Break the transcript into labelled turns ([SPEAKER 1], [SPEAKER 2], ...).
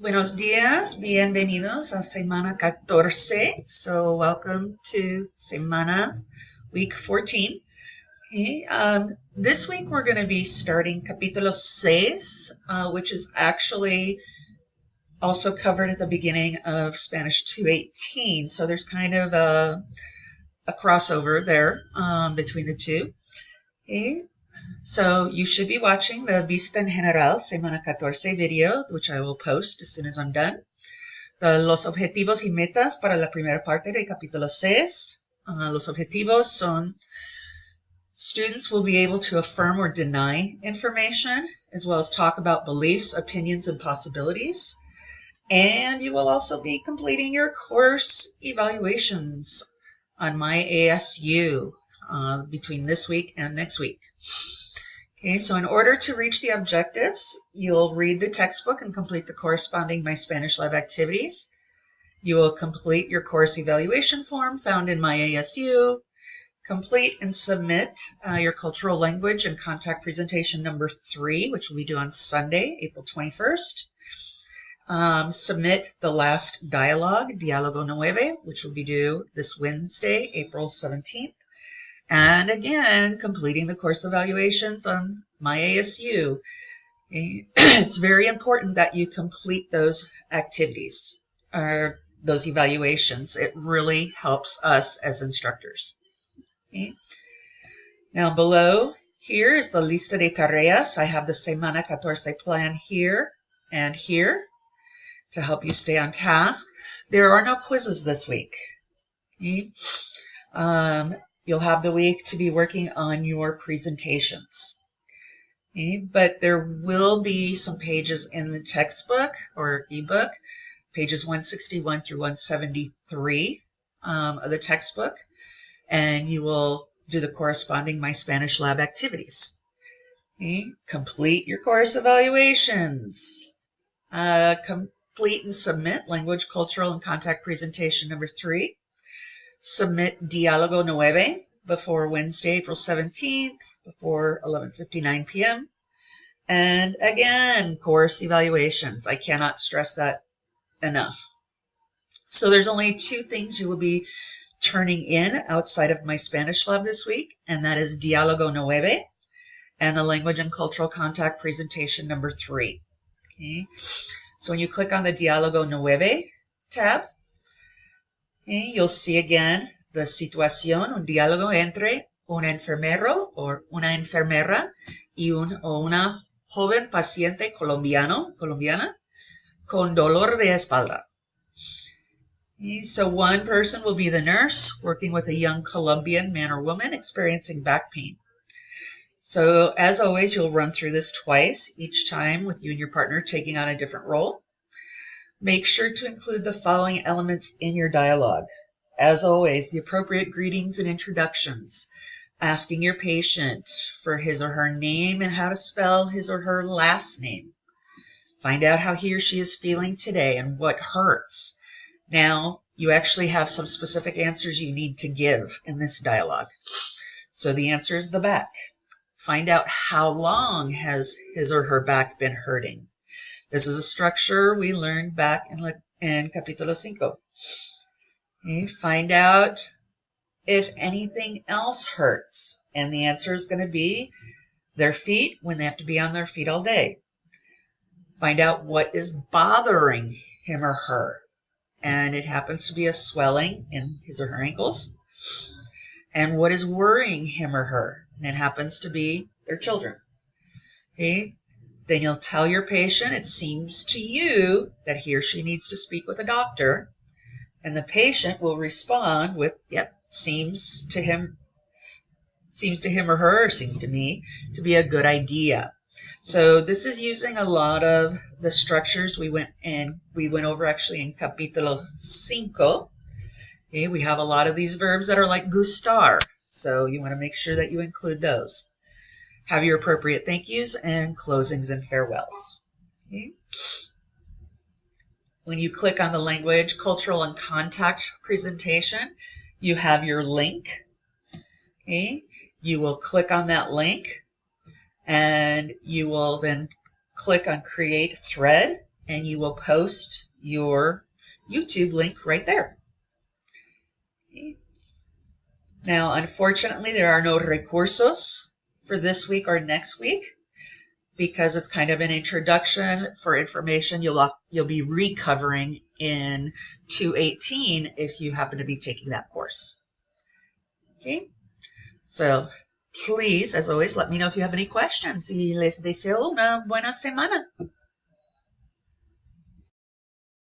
[SPEAKER 1] Buenos días, bienvenidos a semana 14. So welcome to semana week 14. Okay, this week we're going to be starting capítulo 6, which is actually also covered at the beginning of Spanish 218. So there's kind of a crossover there between the two. Okay. So you should be watching the Vista en General Semana 14 video, which I will post as soon as I'm done. Los objetivos y metas para la primera parte del capítulo 6. Los objetivos son students will be able to affirm or deny information, as well as talk about beliefs, opinions, and possibilities. And you will also be completing your course evaluations on my ASU between this week and next week. Okay, so in order to reach the objectives, you'll read the textbook and complete the corresponding My Spanish Lab activities. You will complete your course evaluation form found in my ASU, complete and submit your cultural language and contact presentation number 3, which will be due on Sunday, April 21st. Submit the last dialogue, Diálogo 9, which will be due this Wednesday, April 17th. And again, completing the course evaluations on my ASU. It's very important that you complete those activities, or those evaluations. It really helps us as instructors. Okay. Now below here is the lista de tareas. I have the Semana 14 plan here and here to help you stay on task. There are no quizzes this week. Okay. You'll have the week to be working on your presentations. Okay, but there will be some pages in the textbook or ebook, pages 161 through 173 of the textbook, and you will do the corresponding My Spanish Lab activities. Okay, complete your course evaluations. Complete and submit language, cultural, and contact presentation number 3. Submit Diálogo 9 before Wednesday, April 17th, before 11:59 p.m. And again, course evaluations. I cannot stress that enough. So there's only 2 things you will be turning in outside of My Spanish Lab this week, and that is Diálogo 9 and the language and cultural contact presentation number 3. Okay. So when you click on the Diálogo 9 tab, okay, you'll see again the situación, un diálogo entre un enfermero o una enfermera y una joven paciente colombiana con dolor de espalda. Okay, so one person will be the nurse working with a young Colombian man or woman experiencing back pain. So as always, you'll run through this twice, each time with you and your partner taking on a different role. Make sure to include the following elements in your dialogue. As always, the appropriate greetings and introductions, asking your patient for his or her name and how to spell his or her last name. Find out how he or she is feeling today and what hurts. Now, you actually have some specific answers you need to give in this dialogue. So the answer is the back. Find out how long has his or her back been hurting. This is a structure we learned back in Capítulo 5. Okay, find out if anything else hurts. And the answer is going to be their feet when they have to be on their feet all day. Find out what is bothering him or her. And it happens to be a swelling in his or her ankles. And what is worrying him or her. And it happens to be their children. Okay. Then you'll tell your patient it seems to you that he or she needs to speak with a doctor, and the patient will respond with, yep, seems to him or her, or seems to me to be a good idea. So this is using a lot of the structures we went over actually in Capítulo 5. Okay, we have a lot of these verbs that are like gustar, so you want to make sure that you include those. Have your appropriate thank yous and closings and farewells. Okay. When you click on the language, cultural, and contact presentation, you have your link. Okay. You will click on that link and you will then click on create thread and you will post your YouTube link right there. Okay. Now, unfortunately, there are no recursos for this week or next week because it's kind of an introduction for information you'll be recovering in 218 if you happen to be taking that course. Okay, so please, as always, let me know if you have any questions. Y les deseo una buena semana.